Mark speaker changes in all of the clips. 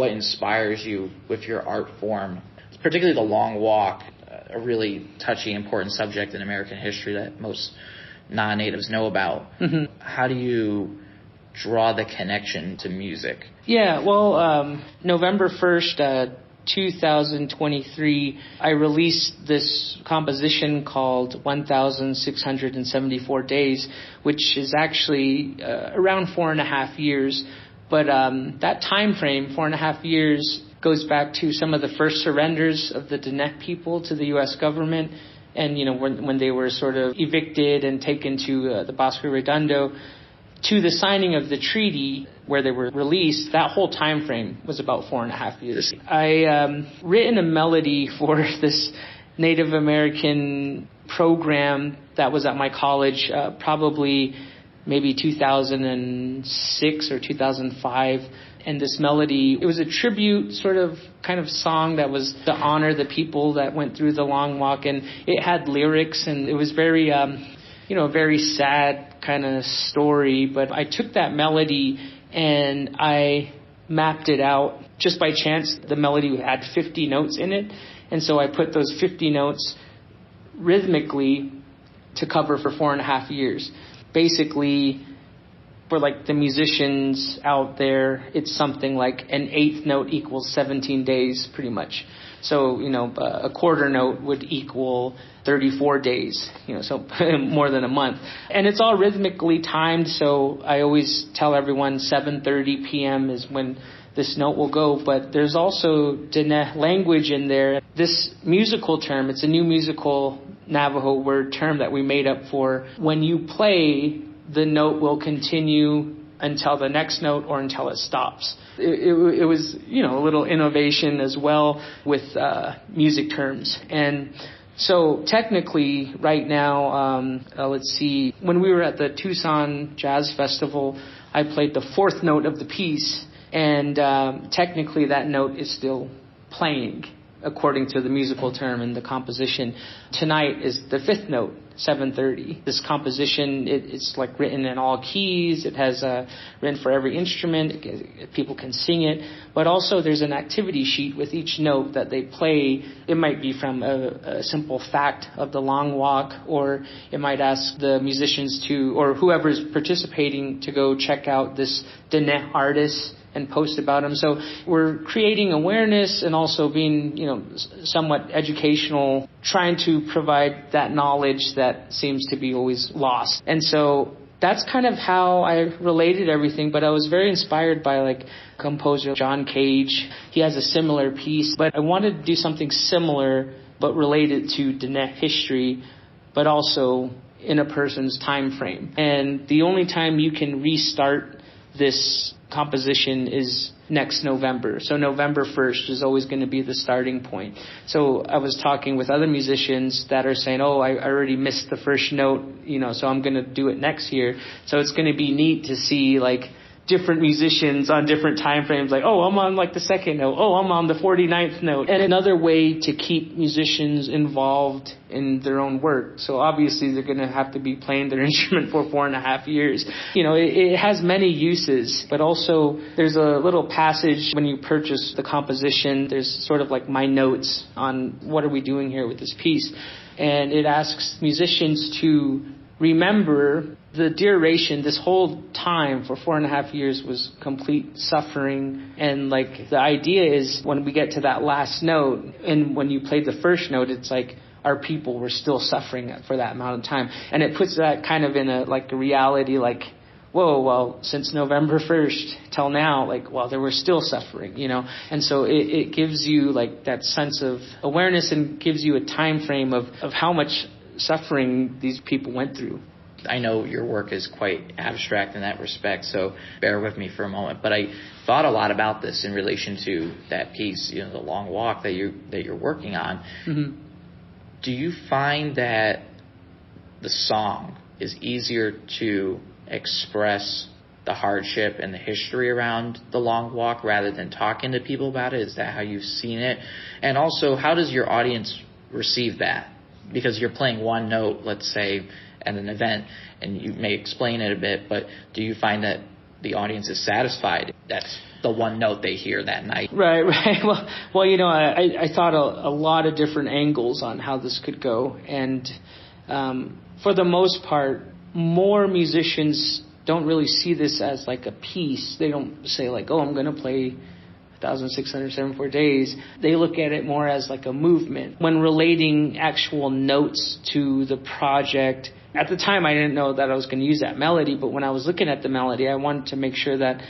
Speaker 1: what inspires you with your art form, particularly the long walk, a really touchy, important subject in American history that most non-natives know about. Mm-hmm. How do you draw the connection to music?
Speaker 2: Yeah, well, November 1st, 2023, I released this composition called 1,674 Days, which is actually around 4.5 years. But that time frame, 4.5 years, goes back to some of the first surrenders of the Diné people to the U.S. government. And, when they were sort of evicted and taken to the Bosque Redondo, to the signing of the treaty where they were released, that whole time frame was about 4.5 years. I written a melody for this Native American program that was at my college, probably maybe 2006 or 2005. And this melody, it was a tribute sort of kind of song that was to honor the people that went through the long walk. And it had lyrics, and it was very, very sad kind of story. But I took that melody and I mapped it out. Just by chance, the melody had 50 notes in it. And so I put those 50 notes rhythmically to cover for 4.5 years. Basically, for like the musicians out there, it's something like an eighth note equals 17 days, pretty much. So, a quarter note would equal 34 days, so more than a month. And it's all rhythmically timed, so I always tell everyone 7:30 p.m. is when this note will go. But there's also Diné language in there. This musical term, it's a new musical Navajo word term that we made up for when you play, the note will continue until the next note or until it stops. It was, a little innovation as well with music terms. And so technically right now, let's see, when we were at the Tucson Jazz Festival, I played the fourth note of the piece, and technically that note is still playing according to the musical term and the composition. Tonight is the fifth note, 7:30. This composition, it's like written in all keys. It has written for every instrument. People can sing it. But also there's an activity sheet with each note that they play. It might be from a simple fact of the long walk, or it might ask the musicians to, or whoever's participating, to go check out this Diné artist and post about them. So we're creating awareness and also being, somewhat educational, trying to provide that knowledge that seems to be always lost. And so that's kind of how I related everything. But I was very inspired by composer John Cage. He has a similar piece, but I wanted to do something similar but related to Diné history, but also in a person's time frame. And the only time you can restart this composition is next November. So November 1st is always going to be the starting point. So I was talking with other musicians that are saying, I already missed the first note, so I'm going to do it next year. So it's going to be neat to see different musicians on different time frames, I'm on the second note, I'm on the 49th note. And another way to keep musicians involved in their own work. So obviously they're going to have to be playing their instrument for 4.5 years. It has many uses, but also there's a little passage when you purchase the composition. There's sort of my notes on what are we doing here with this piece. And it asks musicians to remember the duration, this whole time for 4.5 years was complete suffering. And the idea is when we get to that last note, and when you play the first note, it's our people were still suffering for that amount of time. And it puts that kind of in a reality, whoa, well, since November 1st till now, they were still suffering, And so it gives you that sense of awareness and gives you a time frame of how much suffering these people went through.
Speaker 1: I know your work is quite abstract in that respect, so bear with me for a moment. But I thought a lot about this in relation to that piece, the long walk that you're working on. Mm-hmm. Do you find that the song is easier to express the hardship and the history around the long walk rather than talking to people about it? Is that how you've seen it? And also, how does your audience receive that? Because you're playing one note, let's say, at an event, and you may explain it a bit, but do you find that the audience is satisfied? the one note they hear that night.
Speaker 2: Right. Well, you know, I thought a lot of different angles on how this could go. And for the most part, more musicians don't really see this as like a piece. They don't say like, oh, I'm going to play 1,674 days. They look at it more as like a movement. When relating actual notes to the project, at the time I didn't know that I was going to use that melody, but when I was looking at the melody, I wanted to make sure that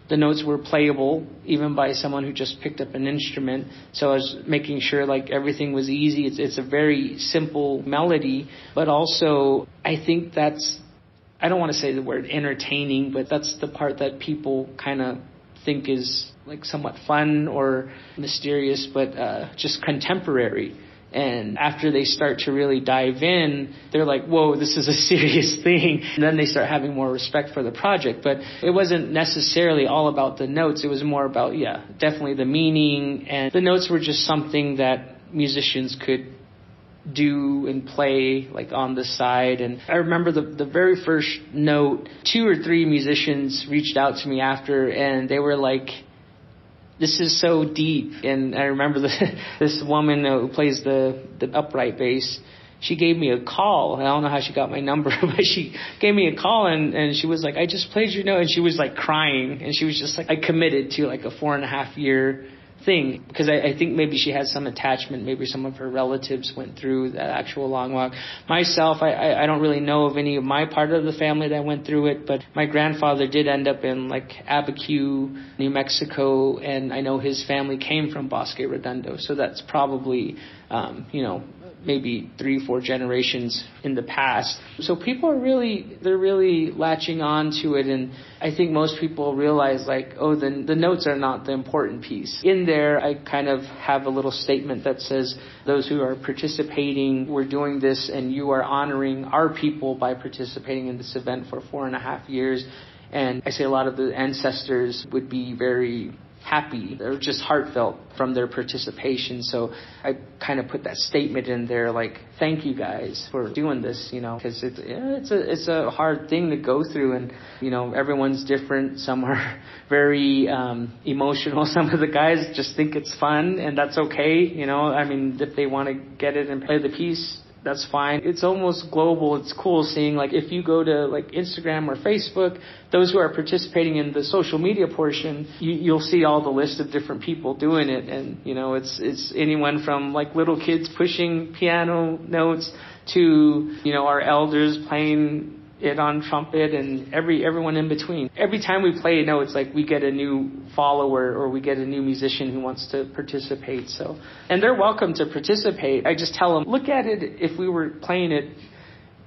Speaker 2: the notes were playable, even by someone who just picked up an instrument. So I was making sure like everything was easy. It's a very simple melody, but also I think I don't want to say the word entertaining, but that's the part that people kind of think is like somewhat fun or mysterious, but just contemporary. And after they start to really dive in, they're like, whoa, this is a serious thing. And then they start having more respect for the project. But it wasn't necessarily all about the notes. It was more about, definitely the meaning. And the notes were just something that musicians could do and play like on the side. And I remember the very first note, 2 or 3 musicians reached out to me after, and they were like, this is so deep. And I remember this woman who plays the upright bass, she gave me a call. I don't know how she got my number, but she gave me a call and she was like, I just played your note. And she was like crying. And she was just like, I committed to like a 4.5 year thing, because I think maybe she had some attachment. Maybe some of her relatives went through that actual long walk. Myself, I don't really know of any of my part of the family that went through it, but my grandfather did end up in like Abiquiu, New Mexico, and I know his family came from Bosque Redondo, so that's probably maybe 3-4 generations in the past. So people are really latching on to it, and I think most people realize like, oh, the notes are not the important piece. In there, I kind of have a little statement that says, those who are participating, we're doing this, and you are honoring our people by participating in this event for 4.5 years. And I say a lot of the ancestors would be very happy or just heartfelt from their participation. So I kind of put that statement in there, like, thank you guys for doing this, because it's a hard thing to go through, and everyone's different. Some are very emotional. Some of the guys just think it's fun, and that's okay. I mean, if they want to get it and play the piece, that's fine. It's almost global. It's cool seeing, like, if you go to like Instagram or Facebook, those who are participating in the social media portion, you'll see all the list of different people doing it. And, it's anyone from like little kids pushing piano notes to, our elders playing it on trumpet, and everyone in between. Every time we play a note, it's like we get a new follower or we get a new musician who wants to participate. So, and they're welcome to participate. I just tell them, look at it, if we were playing it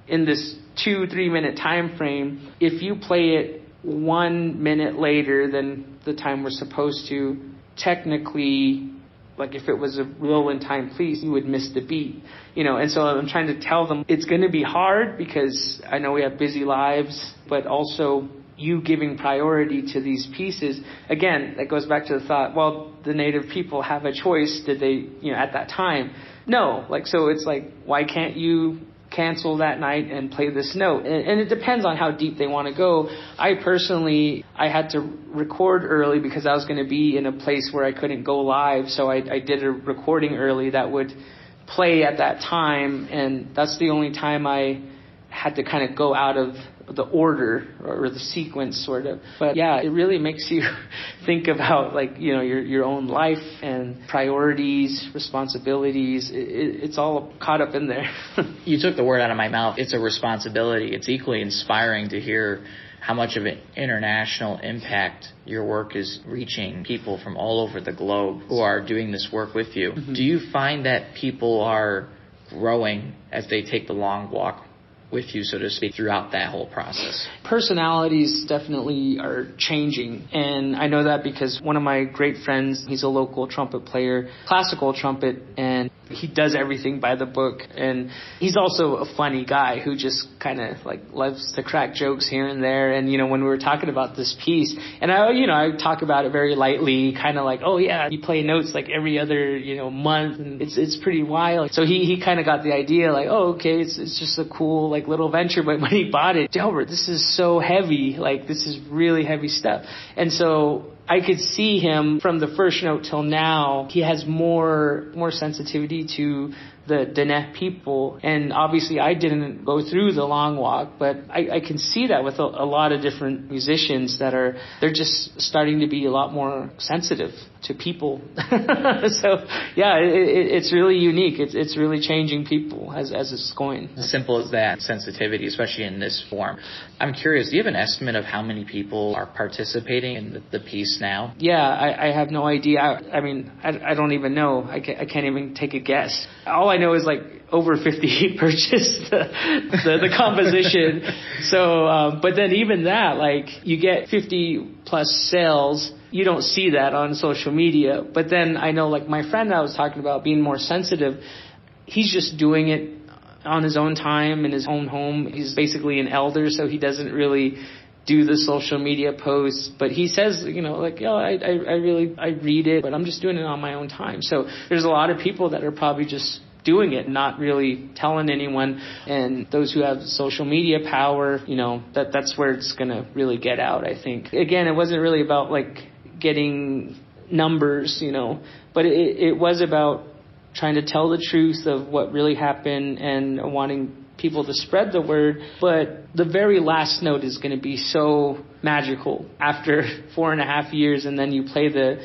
Speaker 2: in this 2-3 minute time frame, if you play it 1 minute later than the time we're supposed to, technically, like if it was a real in time piece, you would miss the beat, and so I'm trying to tell them it's going to be hard because I know we have busy lives, but also you giving priority to these pieces. Again, that goes back to the thought, well, the native people have a choice. Did they, at that time? No. So it's like, why can't you cancel that night and play this note? And it depends on how deep they want to go. I had to record early because I was going to be in a place where I couldn't go live. So I did a recording early that would play at that time. And that's the only time I had to kind of go out of the order or the sequence, sort of. But yeah, it really makes you think about your own life and priorities, responsibilities. It's all caught up in there.
Speaker 1: You took the word out of my mouth. It's a responsibility. It's equally inspiring to hear how much of an international impact your work is reaching people from all over the globe who are doing this work with you. Mm-hmm. Do you find that people are growing as they take the long walk with you, so to speak, throughout that whole process?
Speaker 2: Personalities definitely are changing, and I know that because one of my great friends, he's a local trumpet player, classical trumpet, and he does everything by the book, and he's also a funny guy who just kind of loves to crack jokes here and there. And when we were talking about this piece, and I talk about it very lightly, kind of like, oh yeah, you play notes like every other month, and it's pretty wild. So he kind of got the idea, like, oh okay, it's just a cool little venture. But when he bought it, Delbert, this is so heavy, this is really heavy stuff. And so I could see him from the first note till now. He has more sensitivity to the Diné people. And obviously I didn't go through the long walk, but I can see that with a lot of different musicians they're just starting to be a lot more sensitive to people. So yeah, it's really unique. It's really changing people as it's going.
Speaker 1: As simple as that, sensitivity, especially in this form. I'm curious, do you have an estimate of how many people are participating in the piece now?
Speaker 2: Yeah, I have no idea. I mean, I don't even know. I can't even take a guess. All I know is like over 50 purchased the composition. So, but then even that, like you get 50 plus sales. You don't see that on social media. But then I know, like my friend I was talking about being more sensitive, he's just doing it on his own time in his own home. He's basically an elder, so he doesn't really do the social media posts. But he says, you know, like, oh, I read it, but I'm just doing it on my own time. So there's a lot of people that are probably just doing it, not really telling anyone. And those who have social media power, you know, that's where it's going to really get out, I think. Again, it wasn't really about like getting numbers, you know, but it was about trying to tell the truth of what really happened and wanting people to spread the word. But the very last note is going to be so magical after 4.5 years, and then you play the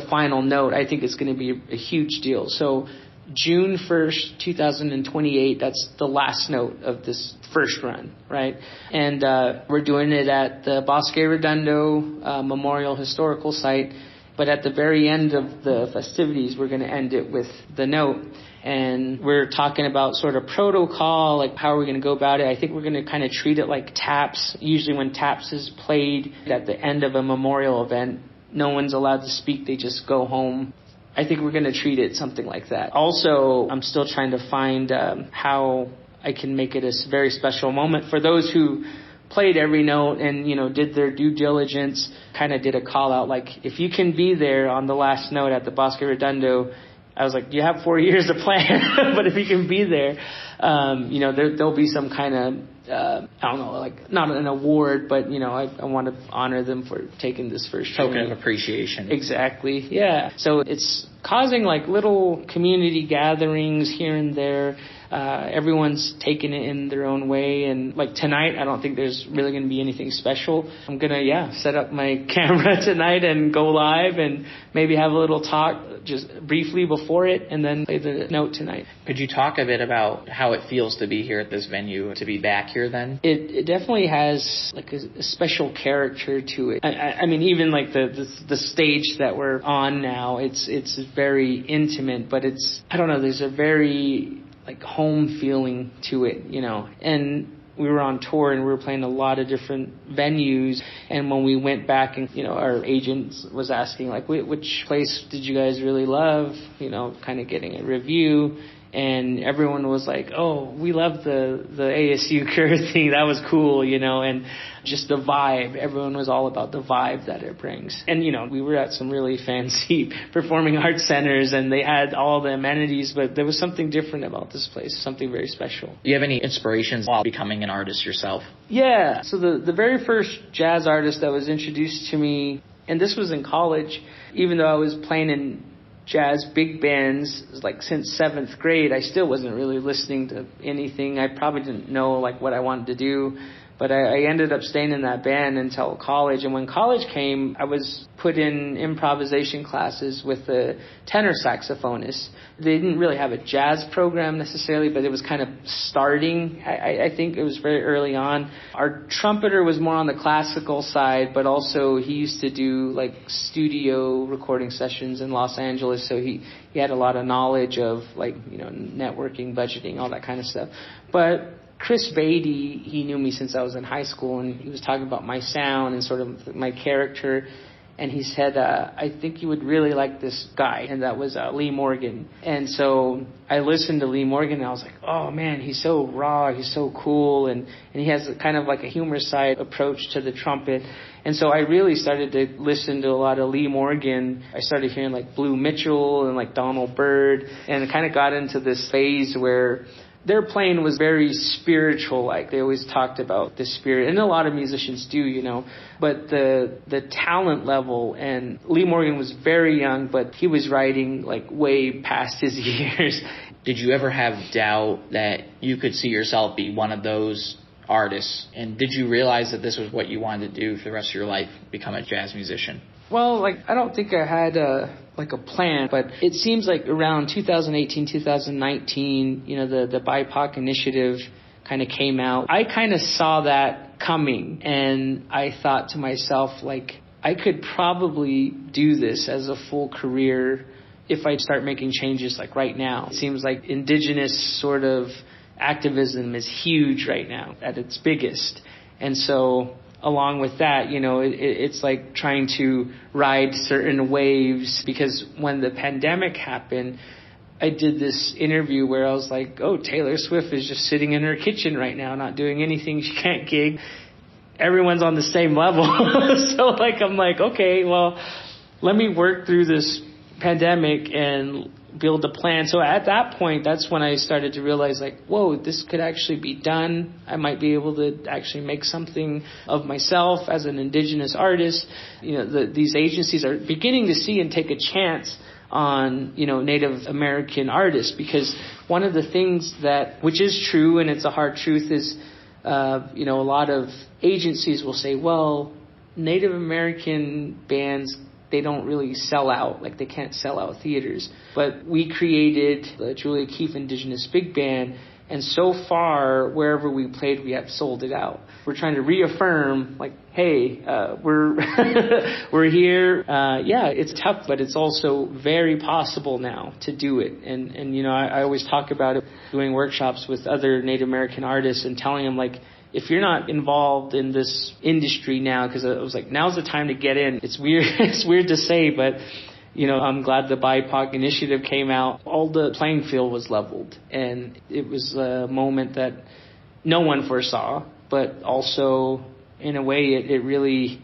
Speaker 2: final note. I think it's going to be a huge deal. So June 1st, 2028, that's the last note of this first run, right? And we're doing it at the Bosque Redondo Memorial Historical Site. But at the very end of the festivities, we're going to end it with the note. And we're talking about sort of protocol, like how are we going to go about it. I think we're going to kind of treat it like taps. Usually when taps is played at the end of a memorial event, no one's allowed to speak. They just go home. I think we're going to treat it something like that. Also, I'm still trying to find how I can make it a very special moment for those who played every note and, you know, did their due diligence, kind of did a call out, like, if you can be there on the last note at the Bosque Redondo, I was like, you have 4 years to plan, but if you can be there, you know, there'll be some kind of, I don't know, like, not an award, but, you know, I want to honor them for taking this first journey.
Speaker 1: Token of appreciation.
Speaker 2: Exactly, yeah. So it's causing, like, little community gatherings here and there. Everyone's taking it in their own way. And like tonight, I don't think there's really going to be anything special. I'm going to, set up my camera tonight and go live and maybe have a little talk just briefly before it and then play the note tonight.
Speaker 1: Could you talk a bit about how it feels to be here at this venue, to be back here then?
Speaker 2: It definitely has like a special character to it. I mean, even like the stage that we're on now, it's very intimate, but it's, I don't know, there's a very like home feeling to it, you know. And we were on tour and we were playing a lot of different venues. And when we went back and, you know, our agent was asking like, which place did you guys really love? You know, kind of getting a review. And everyone was like, oh, we love the ASU Cure thing. That was cool, you know, and just the vibe. Everyone was all about the vibe that it brings. And, you know, we were at some really fancy performing arts centers and they had all the amenities, but there was something different about this place, something very special.
Speaker 1: Do you have any inspirations while becoming an artist yourself?
Speaker 2: Yeah. So the very first jazz artist that was introduced to me, and this was in college, even though I was playing in jazz big bands like since 7th grade, I still wasn't really listening to anything. I probably didn't know like what I wanted to do, but I ended up staying in that band until college. And when college came, I was put in improvisation classes with a tenor saxophonist. They didn't really have a jazz program necessarily, but it was kind of starting. I think it was very early on. Our trumpeter was more on the classical side, but also he used to do like studio recording sessions in Los Angeles, so he had a lot of knowledge of like, you know, networking, budgeting, all that kind of stuff. But Chris Beatty, he knew me since I was in high school, and he was talking about my sound and sort of my character. And he said, I think you would really like this guy. And that was Lee Morgan. And so I listened to Lee Morgan, and I was like, oh, man, he's so raw. He's so cool. And he has kind of like a humor side approach to the trumpet. And so I really started to listen to a lot of Lee Morgan. I started hearing like Blue Mitchell and like Donald Byrd. And it kind of got into this phase where their playing was very spiritual. Like they always talked about the spirit, and a lot of musicians do, but the talent level, and Lee Morgan was very young, but he was writing like way past his years.
Speaker 1: Did you ever have doubt that you could see yourself be one of those artists? And did you realize that this was what you wanted to do for the rest of your life, become a jazz musician?
Speaker 2: Well, I don't think I had a plan, but it seems like around 2018, 2019, the BIPOC initiative kind of came out. I kind of saw that coming, and I thought to myself, I could probably do this as a full career if I start making changes right now. It seems like indigenous sort of activism is huge right now at its biggest. And so along with that, it's like trying to ride certain waves, because when the pandemic happened, I did this interview where I was like, oh, Taylor Swift is just sitting in her kitchen right now, not doing anything. She can't gig. Everyone's on the same level. So I'm like, okay, well, let me work through this pandemic and build a plan. So at that point, that's when I started to realize whoa, this could actually be done. I might be able to actually make something of myself as an indigenous artist. These agencies are beginning to see and take a chance on, Native American artists, because one of the things which is true, and it's a hard truth, is, a lot of agencies will say, well, Native American bands, they don't really sell out. They can't sell out theaters. But we created the Julia Keefe Indigenous Big Band, and so far, wherever we played, we have sold it out. We're trying to reaffirm, hey, we're here. Yeah, it's tough, but it's also very possible now to do it. And I always talk about it, doing workshops with other Native American artists and telling them, if you're not involved in this industry now, because I was now's the time to get in. It's weird. It's weird to say, but I'm glad the BIPOC initiative came out. All the playing field was leveled, and it was a moment that no one foresaw, but also in a way it really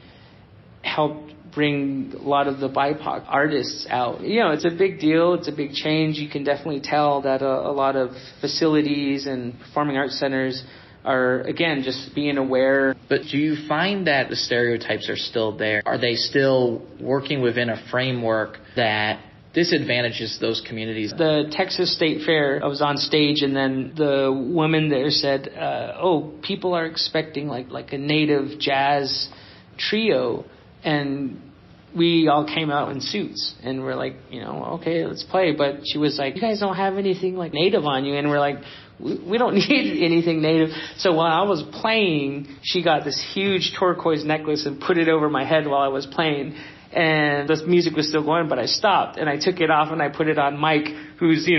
Speaker 2: helped bring a lot of the BIPOC artists out. It's a big deal. It's a big change. You can definitely tell that a lot of facilities and performing arts centers are, again, just being aware. But
Speaker 1: do you find that the stereotypes are still there? Are they still working within a framework that disadvantages those communities?
Speaker 2: The Texas State Fair, I was on stage, and then the woman there said, people are expecting like a native jazz trio, and we all came out in suits, and we're like, okay, let's play. But she was like, you guys don't have anything native on you, and we're like, we don't need anything native. So while I was playing, she got this huge turquoise necklace and put it over my head while I was playing. And the music was still going, but I stopped and I took it off and I put it on Mike, who's, he's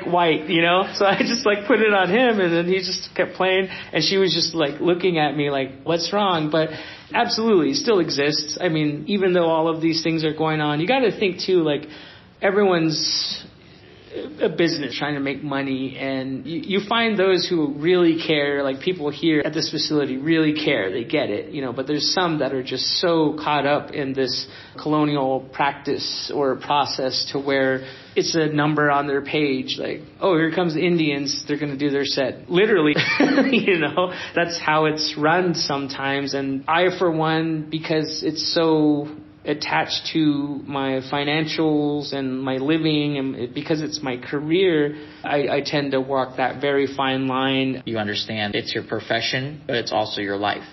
Speaker 2: white, So I just put it on him, and then he just kept playing. And she was just looking at me what's wrong? But absolutely, it still exists. I mean, even though all of these things are going on, you got to think too, everyone's a business trying to make money, and you find those who really care, people here at this facility really care, they get it, but there's some that are just so caught up in this colonial practice or process to where it's a number on their page, oh, here comes the Indians, they're going to do their set. Literally, that's how it's run sometimes. And I, for one, because it's so attached to my financials and my living, and because it's my career, I tend to walk that very fine line.
Speaker 1: You understand it's your profession, but it's also your life.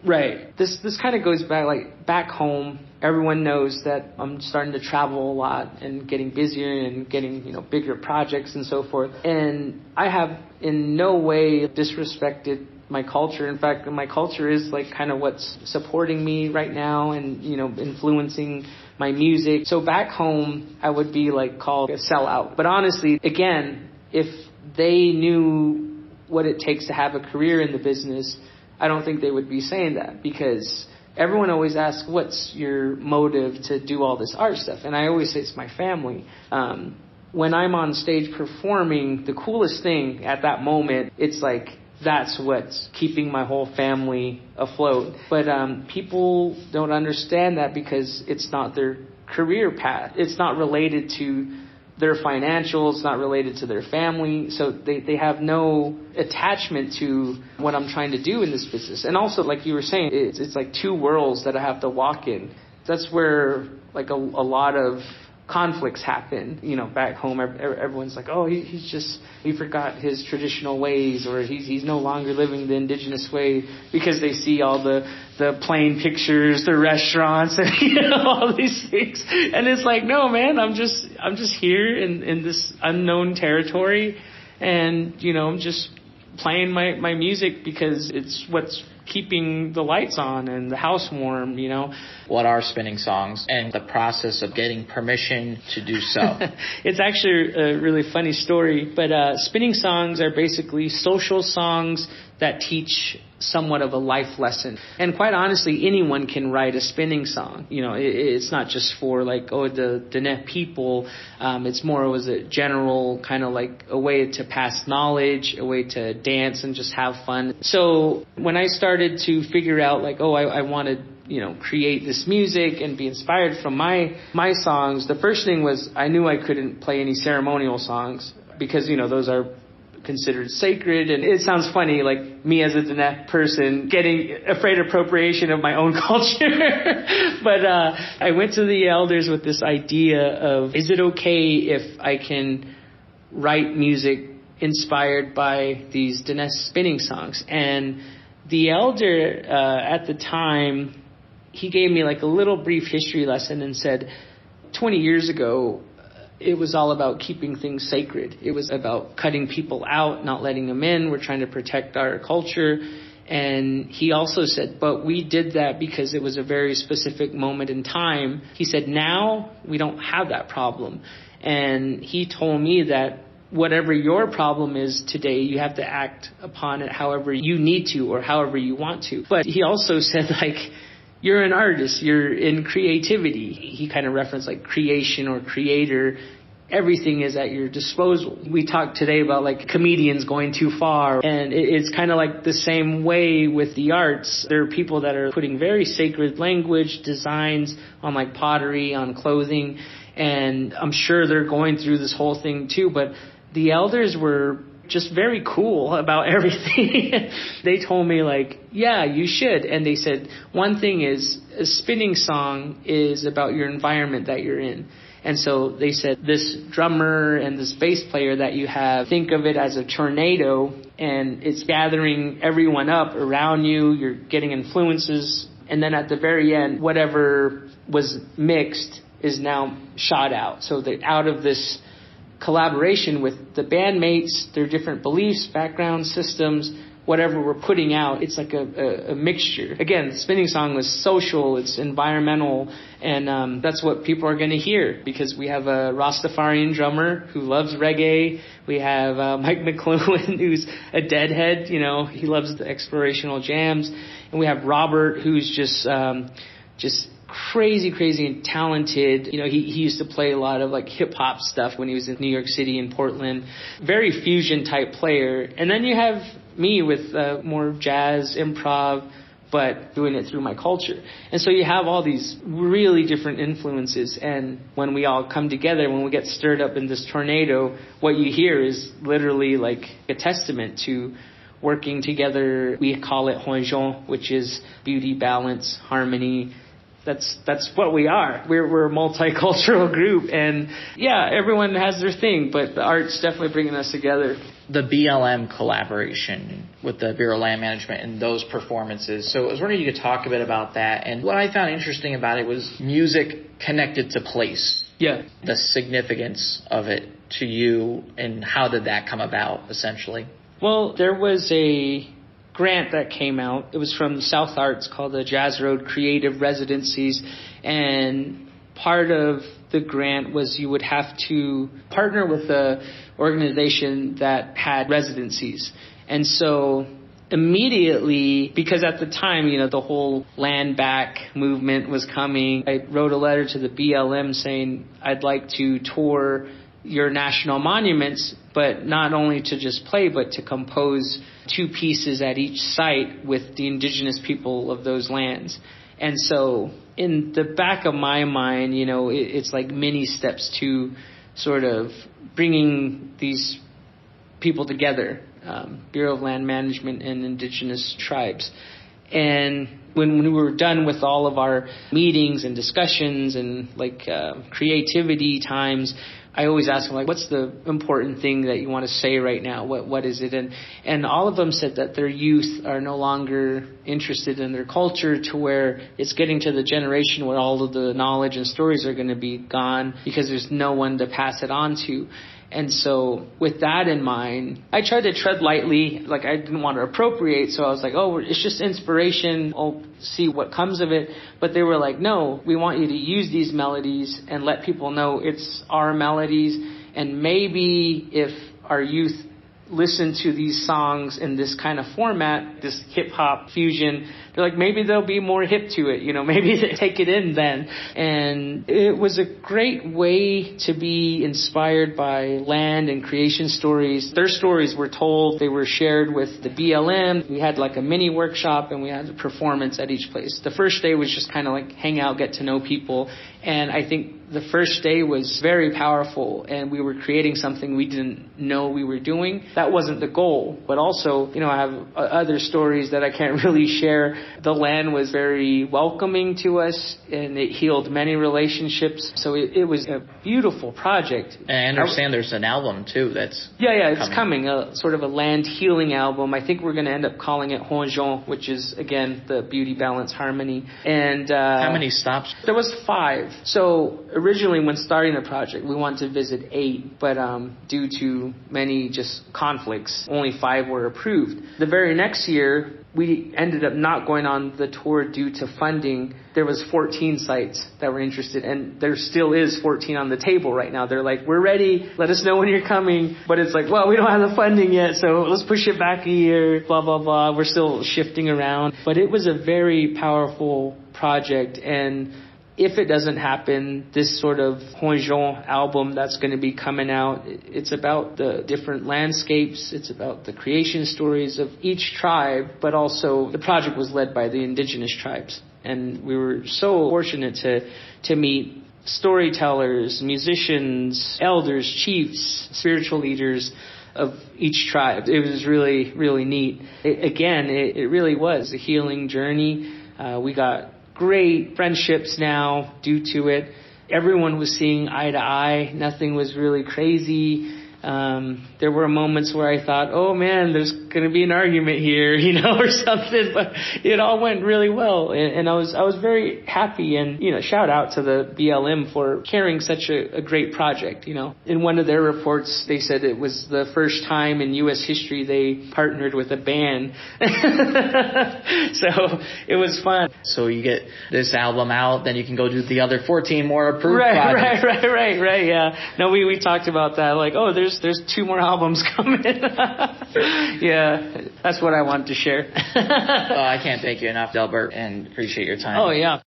Speaker 2: Right. This kind of goes back back home. Everyone knows that I'm starting to travel a lot and getting busier and getting bigger projects and so forth. And I have in no way disrespected my culture. In fact, my culture is kind of what's supporting me right now and, influencing my music. So back home, I would be called a sellout. But honestly, again, if they knew what it takes to have a career in the business, I don't think they would be saying that, because everyone always asks, what's your motive to do all this art stuff? And I always say it's my family. When I'm on stage performing, the coolest thing at that moment, it's that's what's keeping my whole family afloat. But people don't understand that because it's not their career path. It's not related to their financials, not related to their family. So they have no attachment to what I'm trying to do in this business. And also, like you were saying, it's like two worlds that I have to walk in. That's where like a lot of conflicts happen. You know, back home, everyone's like, oh, he forgot his traditional ways, or he's no longer living the indigenous way, because they see all the plane pictures, the restaurants, and all these things. And it's like, no, man, I'm just here in this unknown territory, and I'm just playing my music because it's what's keeping the lights on and the house warm.
Speaker 1: What are spinning songs, and the process of getting permission to do so?
Speaker 2: It's actually a really funny story, but spinning songs are basically social songs that teach somewhat of a life lesson. And quite honestly, anyone can write a spinning song. It's not just for the Diné people. It's more as a general kind of like a way to pass knowledge, a way to dance and just have fun. So when I started to figure out I wanted create this music and be inspired from my songs, the first thing was I knew I couldn't play any ceremonial songs, because those are considered sacred. And it sounds funny, like me as a Diné person getting afraid of appropriation of my own culture. But I went to the elders with this idea of, is it okay if I can write music inspired by these Diné spinning songs? And the elder at the time, he gave me a little brief history lesson and said, 20 years ago, it was all about keeping things sacred. It was about cutting people out, not letting them in. We're trying to protect our culture. And he also said, but we did that because it was a very specific moment in time. He said, now we don't have that problem. And he told me that whatever your problem is today, you have to act upon it however you need to or however you want to. But he also said, you're an artist, you're in creativity. He kind of referenced creation or creator. Everything is at your disposal. We talked today about comedians going too far, and it's kind of the same way with the arts. There are people that are putting very sacred language, designs on pottery, on clothing, and I'm sure they're going through this whole thing too, but the elders were just very cool about everything. They told me yeah, you should. And they said, one thing is, a spinning song is about your environment that you're in. And so they said, this drummer and this bass player that you have, think of it as a tornado, and it's gathering everyone up around you. You're getting influences. And then at the very end, whatever was mixed is now shot out. So that out of this collaboration with the bandmates, their different beliefs, background systems, whatever we're putting out, it's like a mixture. Again, the spinning song was social, it's environmental, and that's what people are going to hear, because we have a Rastafarian drummer who loves reggae. We have Mike McLuhan, who's a deadhead, he loves the explorational jams. And we have Robert, who's just crazy and talented. He used to play a lot of hip hop stuff when he was in New York City and Portland. Very fusion type player. And then you have me with more jazz, improv, but doing it through my culture. And so you have all these really different influences. And when we all come together, when we get stirred up in this tornado, what you hear is literally a testament to working together. We call it Honjon, which is beauty, balance, harmony. That's what we are. We're a multicultural group, and yeah, everyone has their thing, but the art's definitely bringing us together.
Speaker 1: The BLM collaboration with the Bureau of Land Management and those performances. So I was wondering if you could talk a bit about that. And what I found interesting about it was music connected to place.
Speaker 2: Yeah.
Speaker 1: The significance of it to you, and how did that come about, essentially?
Speaker 2: Well, there was a grant that came out. It was from South Arts called the Jazz Road Creative Residencies, and part of the grant was you would have to partner with a organization that had residencies. And so immediately, because at the time, the whole land back movement was coming, I wrote a letter to the BLM saying I'd like to tour your national monuments, but not only to just play, but to compose 2 pieces at each site with the indigenous people of those lands. And so in the back of my mind, it's like many steps to sort of bringing these people together, Bureau of Land Management and indigenous tribes. And when we were done with all of our meetings and discussions and creativity times, I always ask them, what's the important thing that you want to say right now? What is it? And all of them said that their youth are no longer interested in their culture, to where it's getting to the generation where all of the knowledge and stories are going to be gone because there's no one to pass it on to. And so with that in mind, I tried to tread lightly. I didn't want to appropriate. So I was like, it's just inspiration. I'll see what comes of it. But they were like, no, we want you to use these melodies and let people know it's our melodies. And maybe if our youth listen to these songs in this kind of format, this hip hop fusion, they're like, maybe they'll be more hip to it, maybe they take it in then. And it was a great way to be inspired by land and creation stories. Their stories were told, they were shared with the BLM. We had a mini workshop and we had a performance at each place. The first day was just kind of hang out, get to know people. And I think the first day was very powerful, and we were creating something we didn't know we were doing. That wasn't the goal, but also, I have other stories that I can't really share. The land was very welcoming to us, and it healed many relationships. So it was a beautiful project.
Speaker 1: And I understand there's an album too that's
Speaker 2: it's coming, sort of a land healing album. I think we're going to end up calling it Honjon, which is, again, the beauty, balance, harmony. And
Speaker 1: how many stops?
Speaker 2: There was 5. So originally, when starting the project, we wanted to visit 8, but due to many just conflicts, only 5 were approved. The very next year, we ended up not going on the tour due to funding. There was 14 sites that were interested, and there still is 14 on the table right now. They're like, we're ready, let us know when you're coming. But it's like, well, we don't have the funding yet, so let's push it back a year, blah, blah, blah. We're still shifting around. But it was a very powerful project, and if it doesn't happen, this sort of Honjon album that's going to be coming out, it's about the different landscapes, it's about the creation stories of each tribe, but also the project was led by the indigenous tribes. And we were so fortunate to meet storytellers, musicians, elders, chiefs, spiritual leaders of each tribe. It was really, really neat. It really was a healing journey. We got great friendships now due to it. Everyone was seeing eye to eye. Nothing was really crazy. There were moments where I thought, oh man, there's going to be an argument here, or something, but it all went really well. And I was very happy, and, shout out to the BLM for carrying such a great project, In one of their reports, they said it was the first time in U.S. history they partnered with a band. So it was fun.
Speaker 1: So you get this album out, then you can go do the other 14 more approved projects.
Speaker 2: Right, yeah. No, we talked about that, there's 2 more albums coming. Yeah, that's what I wanted to share.
Speaker 1: I can't thank you enough, Delbert, and appreciate your time.
Speaker 2: Oh, yeah.